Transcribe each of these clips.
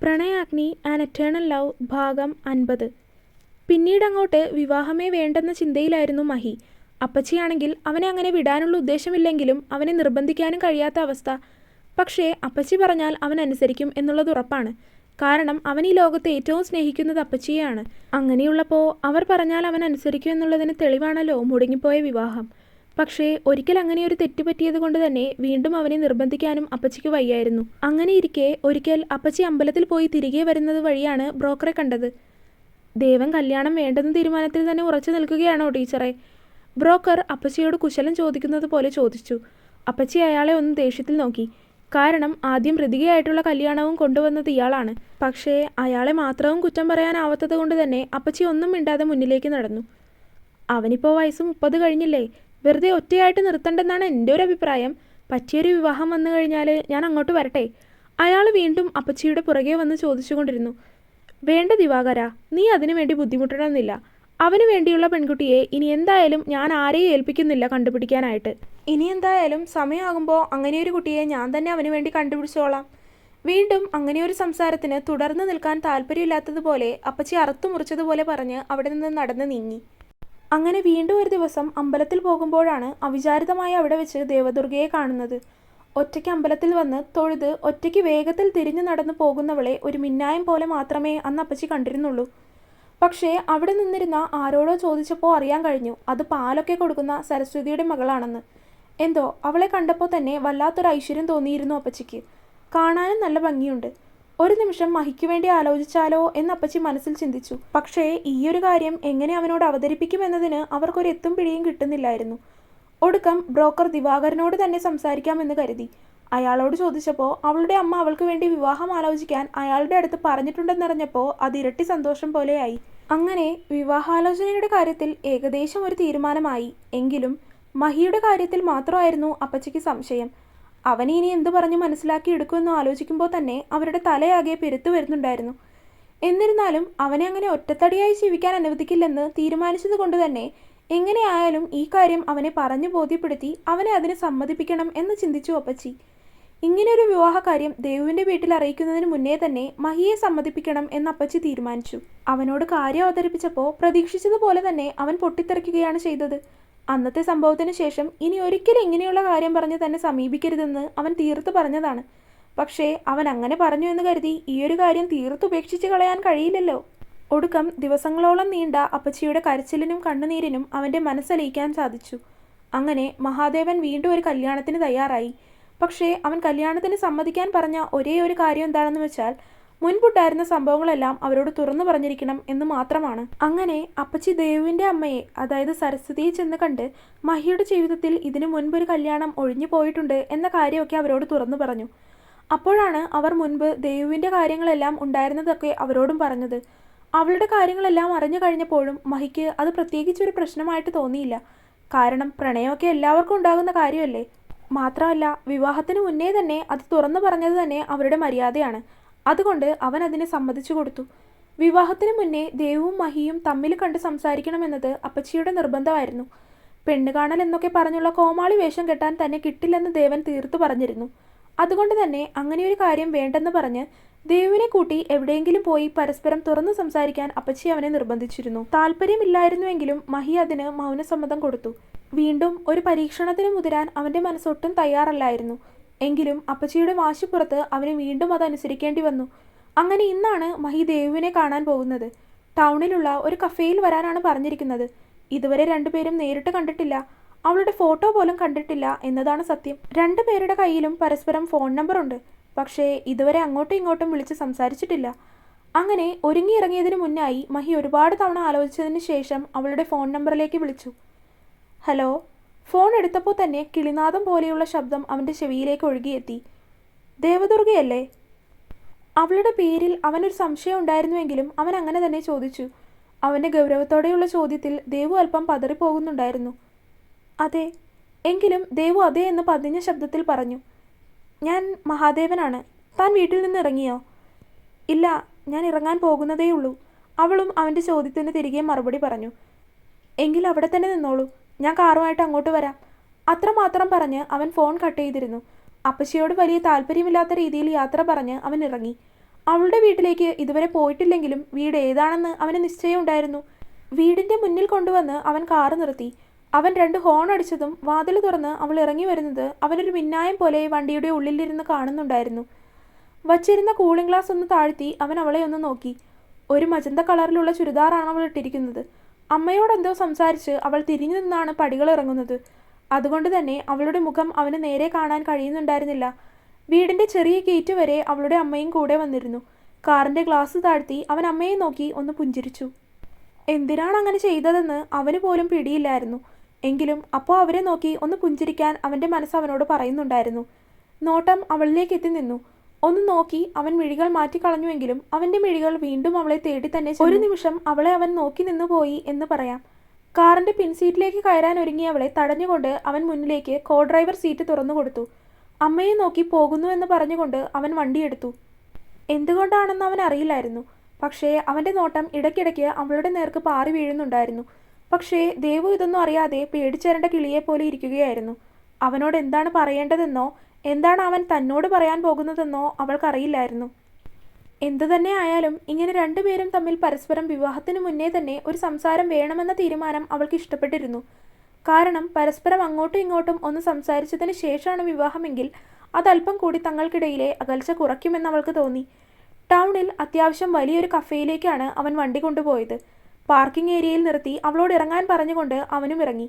Pranayagni an eternal love ഭാഗം 50. പിന്നീടങ്ങോട്ട് വിവാഹമേ വേണ്ടെന്ന ചിന്തയിലായിരുന്നു മഹി. അപ്പച്ചിയാണെങ്കിൽ അവനെ അങ്ങനെ വിടാനുള്ള ഉദ്ദേശമില്ലെങ്കിലും അവനെ നിർബന്ധിക്കാനും കഴിയാത്ത അവസ്ഥ. പക്ഷേ അപ്പച്ചി പറഞ്ഞാൽ അവൻ അനുസരിക്കും എന്നുള്ളത് ഉറപ്പാണ്. കാരണം അവൻ ഈ ലോകത്ത് ഏറ്റവും സ്നേഹിക്കുന്നത് അപ്പച്ചിയെയാണ്. അങ്ങനെയുള്ളപ്പോൾ അവർ പറഞ്ഞാൽ അവൻ അനുസരിക്കും എന്നുള്ളതിന് തെളിവാണല്ലോ മുടങ്ങിപ്പോയ വിവാഹം. പക്ഷേ ഒരിക്കൽ അങ്ങനെയൊരു തെറ്റ് പറ്റിയത് കൊണ്ട് തന്നെ വീണ്ടും അവനെ നിർബന്ധിക്കാനും അപ്പച്ചിക്ക് വയ്യായിരുന്നു. അങ്ങനെയിരിക്കെ ഒരിക്കൽ അപ്പച്ചി അമ്പലത്തിൽ പോയി തിരികെ വരുന്നത് വഴിയാണ് ബ്രോക്കറെ കണ്ടത്. ദേവൻ കല്യാണം വേണ്ടെന്ന തീരുമാനത്തിൽ തന്നെ ഉറച്ചു നിൽക്കുകയാണോ ടീച്ചറെ? ബ്രോക്കർ അപ്പച്ചിയോട് കുശലം ചോദിക്കുന്നത് പോലെ ചോദിച്ചു. അപ്പച്ചി അയാളെ ഒന്ന് ദേഷ്യത്തിൽ നോക്കി. കാരണം ആദ്യം മൃതികയായിട്ടുള്ള കല്യാണവും കൊണ്ടുവന്നത് ഇയാളാണ്. പക്ഷേ അയാളെ മാത്രവും കുറ്റം പറയാനാവാത്തത് കൊണ്ട് തന്നെ അപ്പച്ചി ഒന്നും മിണ്ടാതെ മുന്നിലേക്ക് നടന്നു. അവനിപ്പോൾ വയസ്സ് 30 കഴിഞ്ഞില്ലേ? വെറുതെ ഒറ്റയായിട്ട് നിർത്തണ്ടെന്നാണ് എൻ്റെ ഒരു അഭിപ്രായം. പറ്റിയൊരു വിവാഹം വന്നു കഴിഞ്ഞാൽ ഞാൻ അങ്ങോട്ട് വരട്ടെ? അയാൾ വീണ്ടും അപ്പച്ചിയുടെ പുറകെ വന്ന് ചോദിച്ചുകൊണ്ടിരുന്നു. വേണ്ട ദിവാകര, നീ അതിനു വേണ്ടി ബുദ്ധിമുട്ടണമെന്നില്ല. അവന് വേണ്ടിയുള്ള പെൺകുട്ടിയെ ഇനി എന്തായാലും ഞാൻ ആരെയും ഏൽപ്പിക്കുന്നില്ല കണ്ടുപിടിക്കാനായിട്ട്. ഇനി എന്തായാലും സമയമാകുമ്പോൾ അങ്ങനെയൊരു കുട്ടിയെ ഞാൻ തന്നെ അവന് വേണ്ടി കണ്ടുപിടിച്ചോളാം. വീണ്ടും അങ്ങനെയൊരു സംസാരത്തിന് തുടർന്ന് നിൽക്കാൻ താല്പര്യമില്ലാത്തതുപോലെ അപ്പച്ചി അറുത്തു മുറിച്ചതുപോലെ പറഞ്ഞ് അവിടെ നിന്ന് നടന്ന് നീങ്ങി. അങ്ങനെ വീണ്ടും ഒരു ദിവസം അമ്പലത്തിൽ പോകുമ്പോഴാണ് അവിചാരിതമായി അവിടെ വെച്ച് ദേവദുർഗയെ കാണുന്നത്. ഒറ്റയ്ക്ക് അമ്പലത്തിൽ വന്ന് തൊഴുത് ഒറ്റയ്ക്ക് വേഗത്തിൽ തിരിഞ്ഞു നടന്നു പോകുന്നവളെ ഒരു മിന്നായം പോലെ മാത്രമേ അന്ന് അപ്പച്ചി കണ്ടിരുന്നുള്ളൂ. പക്ഷേ അവിടെ നിന്നിരുന്ന ആരോടോ ചോദിച്ചപ്പോൾ അറിയാൻ കഴിഞ്ഞു അത് പാലൊക്കെ കൊടുക്കുന്ന സരസ്വതിയുടെ മകളാണെന്ന്. എന്തോ അവളെ കണ്ടപ്പോൾ തന്നെ വല്ലാത്തൊരു ഐശ്വര്യം തോന്നിയിരുന്നു അപ്പച്ചിക്ക്. കാണാനും നല്ല ഭംഗിയുണ്ട്. ഒരു നിമിഷം മഹിക്ക് വേണ്ടി ആലോചിച്ചാലോ എന്ന് അപ്പച്ചി മനസ്സിൽ ചിന്തിച്ചു. പക്ഷേ ഈയൊരു കാര്യം എങ്ങനെ അവനോട് അവതരിപ്പിക്കുമെന്നതിന് അവർക്കൊരു എത്തും പിടിയും കിട്ടുന്നില്ലായിരുന്നു. ഒടുക്കം ബ്രോക്കർ ദിവാകരനോട് തന്നെ സംസാരിക്കാമെന്ന് കരുതി. അയാളോട് ചോദിച്ചപ്പോൾ അവളുടെ അമ്മ അവൾക്ക് വേണ്ടി വിവാഹം ആലോചിക്കാൻ അയാളുടെ അടുത്ത് പറഞ്ഞിട്ടുണ്ടെന്നറിഞ്ഞപ്പോൾ അത് ഇരട്ടി സന്തോഷം പോലെയായി. അങ്ങനെ വിവാഹാലോചനയുടെ കാര്യത്തിൽ ഏകദേശം ഒരു തീരുമാനമായി. എങ്കിലും മഹിയുടെ കാര്യത്തിൽ മാത്രമായിരുന്നു അപ്പച്ചിക്ക് സംശയം. അവനെ ഇനി എന്തു പറഞ്ഞു മനസ്സിലാക്കി എടുക്കുമെന്ന് ആലോചിക്കുമ്പോൾ തന്നെ അവരുടെ തലയാകെ പെരുത്തു വരുന്നുണ്ടായിരുന്നു. എന്നിരുന്നാലും അവനെ അങ്ങനെ ഒറ്റത്തടിയായി ജീവിക്കാൻ അനുവദിക്കില്ലെന്ന് തീരുമാനിച്ചത് കൊണ്ട് തന്നെ എങ്ങനെയായാലും ഈ കാര്യം അവനെ പറഞ്ഞു ബോധ്യപ്പെടുത്തി അവനെ അതിന് സമ്മതിപ്പിക്കണം എന്ന് ചിന്തിച്ചു അപ്പച്ചി. ഇങ്ങനെയൊരു വിവാഹ കാര്യം ദേവുവിൻ്റെ വീട്ടിൽ അറിയിക്കുന്നതിന് മുന്നേ തന്നെ മഹിയെ സമ്മതിപ്പിക്കണം എന്ന് അപ്പച്ചി തീരുമാനിച്ചു. അവനോട് കാര്യം അവതരിപ്പിച്ചപ്പോൾ പ്രതീക്ഷിച്ചതുപോലെ തന്നെ അവൻ പൊട്ടിത്തെറിക്കുകയാണ് ചെയ്തത്. അന്നത്തെ സംഭവത്തിന് ശേഷം ഇനി ഒരിക്കലും ഇങ്ങനെയുള്ള കാര്യം പറഞ്ഞ് തന്നെ സമീപിക്കരുതെന്ന് അവൻ തീർത്ത് പറഞ്ഞതാണ്. പക്ഷേ അവൻ അങ്ങനെ പറഞ്ഞു എന്ന് കരുതി ഈയൊരു കാര്യം തീർത്തുപേക്ഷിച്ച് കളയാൻ കഴിയില്ലല്ലോ. ഒടുക്കം ദിവസങ്ങളോളം നീണ്ട അപ്പച്ചിയുടെ കരച്ചിലിനും കണ്ണുനീരിനും അവൻ്റെ മനസ്സലിയിക്കാൻ സാധിച്ചു. അങ്ങനെ മഹാദേവൻ വീണ്ടും ഒരു കല്യാണത്തിന് തയ്യാറായി. പക്ഷേ അവൻ കല്യാണത്തിന് സമ്മതിക്കാൻ പറഞ്ഞ ഒരേ ഒരു കാര്യം എന്താണെന്ന് വെച്ചാൽ മുൻപുണ്ടായിരുന്ന സംഭവങ്ങളെല്ലാം അവരോട് തുറന്നു പറഞ്ഞിരിക്കണം എന്ന് മാത്രമാണ്. അങ്ങനെ അപ്പച്ചി ദേവുവിൻ്റെ അമ്മയെ, അതായത് സരസ്വതിയെ ചെന്ന് കണ്ട് മഹിയുടെ ജീവിതത്തിൽ ഇതിനു മുൻപൊരു കല്യാണം ഒഴിഞ്ഞു പോയിട്ടുണ്ട് എന്ന കാര്യമൊക്കെ അവരോട് തുറന്നു പറഞ്ഞു. അപ്പോഴാണ് അവർ മുൻപ് ദേവുവിൻ്റെ കാര്യങ്ങളെല്ലാം ഉണ്ടായിരുന്നതൊക്കെ അവരോടും പറഞ്ഞത്. അവളുടെ കാര്യങ്ങളെല്ലാം അറിഞ്ഞു കഴിഞ്ഞപ്പോഴും മഹിക്ക് അത് പ്രത്യേകിച്ചൊരു പ്രശ്നമായിട്ട് തോന്നിയില്ല. കാരണം പ്രണയമൊക്കെ എല്ലാവർക്കും ഉണ്ടാകുന്ന കാര്യമല്ലേ. മാത്രമല്ല വിവാഹത്തിന് മുന്നേ തന്നെ അത് തുറന്നു പറഞ്ഞത് തന്നെ അവരുടെ മര്യാദയാണ്. അതുകൊണ്ട് അവൻ അതിനെ സമ്മതിച്ചു കൊടുത്തു. വിവാഹത്തിന് മുന്നേ ദേവും മഹിയും തമ്മിൽ കണ്ട് സംസാരിക്കണമെന്നത് അപ്പച്ചിയുടെ നിർബന്ധമായിരുന്നു. പെണ്ണുകാണൽ എന്നൊക്കെ പറഞ്ഞുള്ള കോമാളി വേഷം കെട്ടാൻ തന്നെ കിട്ടില്ലെന്ന് ദേവൻ തീർത്തു പറഞ്ഞിരുന്നു. അതുകൊണ്ട് തന്നെ അങ്ങനെയൊരു കാര്യം വേണ്ടെന്ന് പറഞ്ഞ് ദേവുവിനെ കൂട്ടി എവിടെയെങ്കിലും പോയി പരസ്പരം തുറന്നു സംസാരിക്കാൻ അപ്പച്ചി അവനെ നിർബന്ധിച്ചിരുന്നു. താല്പര്യമില്ലായിരുന്നുവെങ്കിലും മഹി അതിന് മൗനസമ്മതം കൊടുത്തു. വീണ്ടും ഒരു പരീക്ഷണത്തിന് മുതിരാൻ അവൻ്റെ മനസ്സൊട്ടും തയ്യാറല്ലായിരുന്നു. എങ്കിലും അപ്പച്ചിയുടെ വാശിപ്പുറത്ത് അവന് വീണ്ടും അതനുസരിക്കേണ്ടി വന്നു. അങ്ങനെ ഇന്നാണ് മഹി ദേവുവിനെ കാണാൻ പോകുന്നത്. ടൗണിലുള്ള ഒരു കഫേയിൽ വരാനാണ് പറഞ്ഞിരിക്കുന്നത്. ഇതുവരെ രണ്ടുപേരും നേരിട്ട് കണ്ടിട്ടില്ല. അവളുടെ ഫോട്ടോ പോലും കണ്ടിട്ടില്ല എന്നതാണ് സത്യം. രണ്ടുപേരുടെ കയ്യിലും പരസ്പരം ഫോൺ നമ്പർ ഉണ്ട്. പക്ഷേ ഇതുവരെ അങ്ങോട്ടും ഇങ്ങോട്ടും വിളിച്ച് സംസാരിച്ചിട്ടില്ല. അങ്ങനെ ഒരുങ്ങിയിറങ്ങിയതിന് മുന്നായി മഹി ഒരുപാട് തവണ ആലോചിച്ചതിന് ശേഷം അവളുടെ ഫോൺ നമ്പറിലേക്ക് വിളിച്ചു. ഹലോ. ഫോൺ എടുത്തപ്പോൾ തന്നെ കിളിനാദം പോലെയുള്ള ശബ്ദം അവൻ്റെ ചെവിയിലേക്ക് ഒഴുകിയെത്തി. ദേവദുർഗയല്ലേ? അവളുടെ പേരിൽ അവനൊരു സംശയം ഉണ്ടായിരുന്നുവെങ്കിലും അവൻ അങ്ങനെ തന്നെ ചോദിച്ചു. അവൻ്റെ ഗൗരവത്തോടെയുള്ള ചോദ്യത്തിൽ ദേവു അല്പം പതറിപ്പോകുന്നുണ്ടായിരുന്നു. അതെ. എങ്കിലും ദേവു അതെ എന്ന് പതിഞ്ഞ ശബ്ദത്തിൽ പറഞ്ഞു. ഞാൻ മഹാദേവനാണ്. താൻ വീട്ടിൽ നിന്ന് ഇറങ്ങിയോ? ഇല്ല, ഞാൻ ഇറങ്ങാൻ പോകുന്നതേയുള്ളൂ. അവളും അവൻ്റെ ചോദ്യത്തിന് തിരികെ മറുപടി പറഞ്ഞു. എങ്കിൽ അവിടെ തന്നെ നിന്നോളൂ, ഞാൻ കാറുമായിട്ട് അങ്ങോട്ട് വരാം. അത്രമാത്രം പറഞ്ഞ് അവൻ ഫോൺ കട്ട് ചെയ്തിരുന്നു. അപ്പച്ചിയോട് വലിയ താല്പര്യമില്ലാത്ത രീതിയിൽ യാത്ര പറഞ്ഞ് അവൻ ഇറങ്ങി. അവളുടെ വീട്ടിലേക്ക് ഇതുവരെ പോയിട്ടില്ലെങ്കിലും വീട് ഏതാണെന്ന് അവന് നിശ്ചയമുണ്ടായിരുന്നു. വീടിൻ്റെ മുന്നിൽ കൊണ്ടുവന്ന് അവൻ കാറ് നിർത്തി. അവൻ 2 ഹോൺ അടിച്ചതും വാതിൽ തുറന്ന് അവൾ ഇറങ്ങി വരുന്നത് അവനൊരു മിന്നായം പോലെ വണ്ടിയുടെ ഉള്ളിലിരുന്ന് കാണുന്നുണ്ടായിരുന്നു. വച്ചിരുന്ന കൂളിംഗ് ഗ്ലാസ് ഒന്ന് താഴ്ത്തി അവൻ അവളെ ഒന്ന് നോക്കി. ഒരു മജന്ത കളറിലുള്ള ചുരിദാറാണ് അവൾ ഇട്ടിരിക്കുന്നത്. അമ്മയോടെന്തോ സംസാരിച്ച് അവൾ തിരിഞ്ഞു നിന്നാണ് പടികൾ ഇറങ്ങുന്നത്. അതുകൊണ്ട് തന്നെ അവളുടെ മുഖം അവന് നേരെ കാണാൻ കഴിയുന്നുണ്ടായിരുന്നില്ല. വീടിൻ്റെ ചെറിയ ഗേറ്റ് വരെ അവളുടെ അമ്മയും കൂടെ വന്നിരുന്നു. കാറിൻ്റെ ഗ്ലാസ് താഴ്ത്തി അവൻ അമ്മയെ നോക്കി ഒന്ന് പുഞ്ചിരിച്ചു. എന്തിനാണ് അങ്ങനെ ചെയ്തതെന്ന് അവന് പോലും പിടിയില്ലായിരുന്നു. എങ്കിലും അപ്പോൾ അവരെ നോക്കി ഒന്ന് പുഞ്ചിരിക്കാൻ അവൻ്റെ മനസ്സ് അവനോട് പറയുന്നുണ്ടായിരുന്നു. നോട്ടം അവളിലേക്ക് എത്തി നിന്നു. ഒന്ന് നോക്കി അവൻ മിഴികൾ മാറ്റിക്കളഞ്ഞുവെങ്കിലും അവൻ്റെ മിഴികൾ വീണ്ടും അവളെ തേടി തന്നെ. ഒരു നിമിഷം അവളെ അവൻ നോക്കി നിന്നു പോയി എന്ന് പറയാം. കാറിൻ്റെ പിൻസീറ്റിലേക്ക് കയറാൻ ഒരുങ്ങിയ അവളെ തടഞ്ഞുകൊണ്ട് അവൻ മുന്നിലേക്ക് കോ ഡ്രൈവർ സീറ്റ് തുറന്നു കൊടുത്തു. അമ്മയെ നോക്കി പോകുന്നു എന്ന് പറഞ്ഞുകൊണ്ട് അവൻ വണ്ടിയെടുത്തു. എന്തുകൊണ്ടാണെന്ന് അവൻ അറിയില്ലായിരുന്നു. പക്ഷേ അവൻ്റെ നോട്ടം ഇടയ്ക്കിടയ്ക്ക് അവളുടെ നേർക്ക് പാറി വീഴുന്നുണ്ടായിരുന്നു. പക്ഷേ ദേവു ഇതൊന്നും അറിയാതെ പേടിച്ചേരേണ്ട കിളിയെപ്പോലെ ഇരിക്കുകയായിരുന്നു. അവനോട് എന്താണ് പറയേണ്ടതെന്നോ എന്താണ് അവൻ തന്നോട് പറയാൻ പോകുന്നതെന്നോ അവൾക്കറിയില്ലായിരുന്നു. എന്തു തന്നെ ആയാലും ഇങ്ങനെ രണ്ടുപേരും തമ്മിൽ പരസ്പരം വിവാഹത്തിന് മുന്നേ തന്നെ ഒരു സംസാരം വേണമെന്ന തീരുമാനം അവൾക്ക് ഇഷ്ടപ്പെട്ടിരുന്നു. കാരണം പരസ്പരം അങ്ങോട്ടും ഇങ്ങോട്ടും ഒന്ന് സംസാരിച്ചതിന് ശേഷമാണ് വിവാഹമെങ്കിൽ അതല്പം കൂടി തങ്ങൾക്കിടയിലെ അകൽച്ച കുറയ്ക്കുമെന്ന് അവൾക്ക് തോന്നി. ടൗണിൽ അത്യാവശ്യം വലിയൊരു കഫേയിലേക്കാണ് അവൻ വണ്ടി കൊണ്ടുപോയത്. പാർക്കിംഗ് ഏരിയയിൽ നിർത്തി അവളോട് ഇറങ്ങാൻ പറഞ്ഞുകൊണ്ട് അവനും ഇറങ്ങി.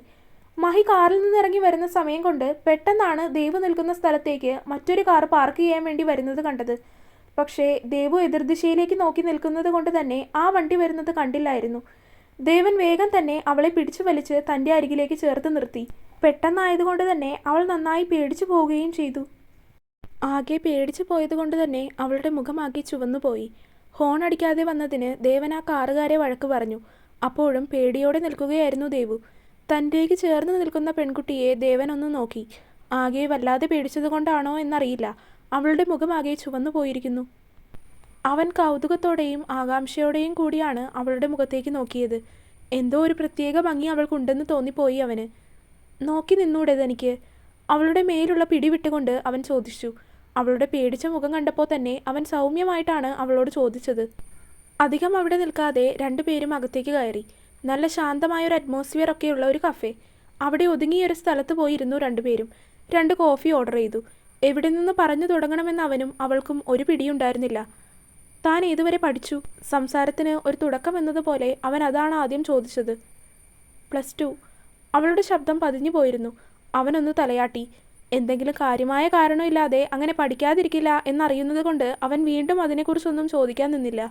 മഹി കാറിൽ നിന്നിറങ്ങി വരുന്ന സമയം കൊണ്ട് പെട്ടെന്നാണ് ദേവു നിൽക്കുന്ന സ്ഥലത്തേക്ക് മറ്റൊരു കാർ പാർക്ക് ചെയ്യാൻ വേണ്ടി വരുന്നത് കണ്ടത്. പക്ഷേ ദേവു എതിർദിശയിലേക്ക് നോക്കി നിൽക്കുന്നത് കൊണ്ട് തന്നെ ആ വണ്ടി വരുന്നത് കണ്ടില്ലായിരുന്നു. ദേവൻ വേഗം തന്നെ അവളെ പിടിച്ചു വലിച്ച് തൻ്റെ അരികിലേക്ക് ചേർത്ത് നിർത്തി. പെട്ടെന്നായതുകൊണ്ട് തന്നെ അവൾ നന്നായി പേടിച്ചു പോവുകയും ചെയ്തു. ആകെ പേടിച്ചു പോയതുകൊണ്ട് തന്നെ അവളുടെ മുഖമാകെ ചുവന്നുപോയി. ഹോൺ അടിക്കാതെ വന്നതിന് ദേവൻ ആ കാറുകാരെ വഴക്ക് പറഞ്ഞു. അപ്പോഴും പേടിയോടെ നിൽക്കുകയായിരുന്നു ദേവു. തൻ്റേക്ക് ചേർന്ന് നിൽക്കുന്ന പെൺകുട്ടിയെ ദേവൻ ഒന്ന് നോക്കി. ആകെ വല്ലാതെ പേടിച്ചതുകൊണ്ടാണോ എന്നറിയില്ല, അവളുടെ മുഖമാകെ ചുവന്നു പോയിരിക്കുന്നു. അവൻ കൗതുകത്തോടെയും ആകാംക്ഷയോടെയും കൂടിയാണ് അവളുടെ മുഖത്തേക്ക് നോക്കിയത്. എന്തോ ഒരു പ്രത്യേക ഭംഗി അവൾക്കുണ്ടെന്ന് തോന്നിപ്പോയി അവന്. നോക്കി നിന്നൂടെ തനിക്ക്? അവളുടെ മേലുള്ള പിടി വിട്ടുകൊണ്ട് അവൻ ചോദിച്ചു. അവളുടെ പേടിച്ച മുഖം കണ്ടപ്പോൾ തന്നെ അവൻ സൗമ്യമായിട്ടാണ് അവളോട് ചോദിച്ചത്. അധികം അവിടെ നിൽക്കാതെ രണ്ടുപേരും അകത്തേക്ക് കയറി. നല്ല ശാന്തമായൊരു അറ്റ്മോസ്ഫിയർ ഒക്കെയുള്ള ഒരു കഫേ. അവിടെ ഒതുങ്ങിയൊരു സ്ഥലത്ത് പോയിരുന്നു രണ്ടുപേരും. 2 കോഫി ഓർഡർ ചെയ്തു. എവിടെ നിന്ന് പറഞ്ഞു തുടങ്ങണമെന്ന് അവനും അവൾക്കും ഒരു പിടിയുണ്ടായിരുന്നില്ല. താൻ ഏതുവരെ പഠിച്ചു? സംസാരത്തിന് ഒരു തുടക്കം എന്നതുപോലെ അവൻ അതാണ് ആദ്യം ചോദിച്ചത്. +2. അവളുടെ ശബ്ദം പതിഞ്ഞു പോയിരുന്നു. അവനൊന്ന് തലയാട്ടി. എന്തെങ്കിലും കാര്യമായ കാരണമില്ലാതെ അങ്ങനെ പഠിക്കാതിരിക്കില്ല എന്നറിയുന്നത് കൊണ്ട് അവൻ വീണ്ടും അതിനെക്കുറിച്ചൊന്നും ചോദിക്കാൻ നിന്നില്ല.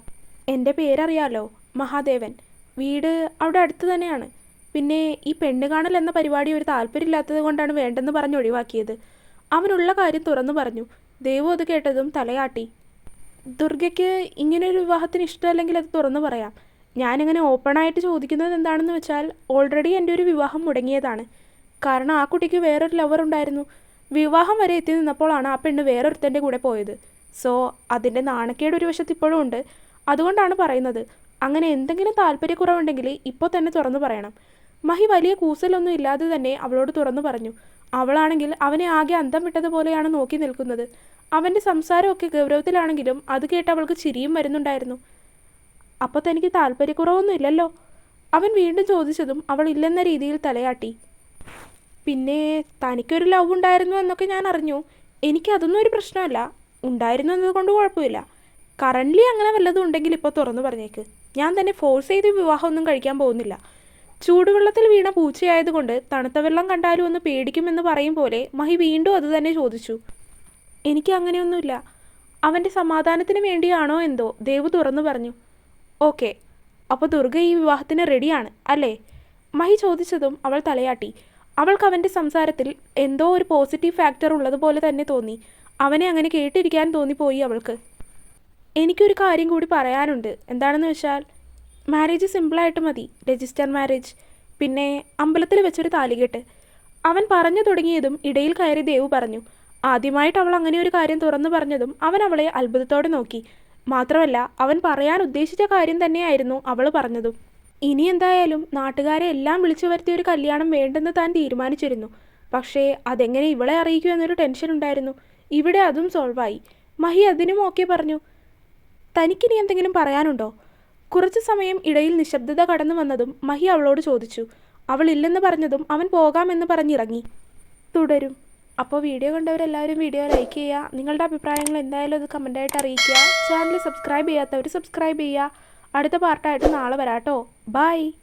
എൻ്റെ പേരറിയാലോ, മഹാദേവൻ. വീട് അവിടെ അടുത്ത് തന്നെയാണ്. പിന്നെ ഈ പെണ്ണ് കാണൽ എന്ന പരിപാടി ഒരു താല്പര്യമില്ലാത്തത് കൊണ്ടാണ് വേണ്ടെന്ന് പറഞ്ഞ് ഒഴിവാക്കിയത്. അവനുള്ള കാര്യം തുറന്നു പറഞ്ഞു. ദേവു അത് കേട്ടതും തലയാട്ടി. ദുർഗയ്ക്ക് ഇങ്ങനെയൊരു വിവാഹത്തിന് ഇഷ്ടമല്ലെങ്കിൽ അത് തുറന്നു പറയാം. ഞാനിങ്ങനെ ഓപ്പണായിട്ട് ചോദിക്കുന്നത് എന്താണെന്ന് വെച്ചാൽ ഓൾറെഡി എൻ്റെ ഒരു വിവാഹം മുടങ്ങിയതാണ്. കാരണം ആ കുട്ടിക്ക് വേറൊരു ലവർ ഉണ്ടായിരുന്നു. വിവാഹം വരെ എത്തി നിന്നപ്പോഴാണ് ആ പെണ്ണ് വേറൊരുത്തൻ്റെ കൂടെ പോയത്. സോ അതിൻ്റെ നാണക്കേട് ഒരു വശത്ത് ഇപ്പോഴും ഉണ്ട്. അതുകൊണ്ടാണ് പറയുന്നത്. അങ്ങനെ എന്തെങ്കിലും താല്പര്യക്കുറവുണ്ടെങ്കിൽ ഇപ്പോൾ തന്നെ തുറന്നു പറയണം. മഹി വലിയ കൂസലൊന്നും ഇല്ലാതെ തന്നെ അവളോട് തുറന്നു പറഞ്ഞു. അവളാണെങ്കിൽ അവനെ ആകെ അന്തം വിട്ടതുപോലെയാണ് നോക്കി നിൽക്കുന്നത്. അവൻ്റെ സംസാരമൊക്കെ ഗൗരവത്തിലാണെങ്കിലും അത് കേട്ട് അവൾക്ക് ചിരിയും വരുന്നുണ്ടായിരുന്നു. അപ്പോൾ തനിക്ക് താല്പര്യക്കുറവൊന്നും ഇല്ലല്ലോ? അവൻ വീണ്ടും ചോദിച്ചതും അവൾ ഇല്ലെന്ന രീതിയിൽ തലയാട്ടി. പിന്നെ തനിക്കൊരു ലവ് ഉണ്ടായിരുന്നു എന്നൊക്കെ ഞാൻ അറിഞ്ഞു. എനിക്കതൊന്നും ഒരു പ്രശ്നമല്ല. ഉണ്ടായിരുന്നു എന്നതുകൊണ്ട് കുഴപ്പമില്ല. കറൻ്റ്ലി അങ്ങനെ വല്ലതും ഉണ്ടെങ്കിൽ ഇപ്പോൾ തുറന്നു പറഞ്ഞേക്ക്. ഞാൻ തന്നെ ഫോഴ്സ് ചെയ്ത് വിവാഹമൊന്നും കഴിക്കാൻ പോകുന്നില്ല. ചൂടുവെള്ളത്തിൽ വീണ പൂച്ചയായതുകൊണ്ട് തണുത്ത വെള്ളം കണ്ടാലും ഒന്ന് പേടിക്കുമെന്ന് പറയും പോലെ മഹി വീണ്ടും അത് തന്നെ ചോദിച്ചു. എനിക്ക് അങ്ങനെയൊന്നുമില്ല. അവൻ്റെ സമാധാനത്തിന് വേണ്ടിയാണോ എന്തോ ദേവു തുറന്നു പറഞ്ഞു. ഓക്കെ, അപ്പോൾ ദുർഗ ഈ വിവാഹത്തിന് റെഡിയാണ് അല്ലേ? മഹി ചോദിച്ചതും അവൾ തലയാട്ടി. അവൾക്ക് അവൻ്റെ സംസാരത്തിൽ എന്തോ ഒരു പോസിറ്റീവ് ഫാക്ടർ ഉള്ളതുപോലെ തന്നെ തോന്നി. അവനെ അങ്ങനെ കേട്ടിരിക്കാൻ തോന്നിപ്പോയി അവൾക്ക്. എനിക്കൊരു കാര്യം കൂടി പറയാനുണ്ട്. എന്താണെന്ന് വെച്ചാൽ മാരേജ് സിമ്പിളായിട്ട് മതി. രജിസ്റ്റർ മാരേജ്, പിന്നെ അമ്പലത്തിൽ വെച്ചൊരു താലികെട്ട്. അവൻ പറഞ്ഞു തുടങ്ങിയതും ഇടയിൽ കയറി ദേവു പറഞ്ഞു. ആദ്യമായിട്ട് അവൾ അങ്ങനെ ഒരു കാര്യം തുറന്നു പറഞ്ഞതും അവൻ അവളെ അത്ഭുതത്തോടെ നോക്കി. മാത്രമല്ല അവൻ പറയാൻ ഉദ്ദേശിച്ച കാര്യം തന്നെയായിരുന്നു അവൾ പറഞ്ഞതും. ഇനി എന്തായാലും നാട്ടുകാരെ എല്ലാം വിളിച്ചു വരുത്തിയ ഒരു കല്യാണം വേണ്ടെന്ന് താൻ തീരുമാനിച്ചിരുന്നു. പക്ഷേ അതെങ്ങനെ ഇവളെ അറിയിക്കൂ എന്നൊരു ടെൻഷൻ ഉണ്ടായിരുന്നു. ഇവിടെ അതും സോൾവായി. മഹി അതിനും ഓക്കെ പറഞ്ഞു. തനിക്കിനി എന്തെങ്കിലും പറയാനുണ്ടോ? കുറച്ചു സമയം ഇടയിൽ നിശബ്ദത കടന്നു വന്നതും മഹി അവളോട് ചോദിച്ചു. അവൾ ഇല്ലെന്ന് പറഞ്ഞതും അവൻ പോകാമെന്ന് പറഞ്ഞിറങ്ങി. തുടരും. അപ്പോൾ വീഡിയോ കണ്ടവരെല്ലാവരും വീഡിയോ ലൈക്ക് ചെയ്യുക. നിങ്ങളുടെ അഭിപ്രായങ്ങൾ എന്തായാലും അത് കമൻ്റായിട്ട് അറിയിക്കുക. ചാനൽ സബ്സ്ക്രൈബ് ചെയ്യാത്തവർ സബ്സ്ക്രൈബ് ചെയ്യുക. അടുത്ത പാർട്ടായിട്ട് നാളെ വരാട്ടോ. ബൈ.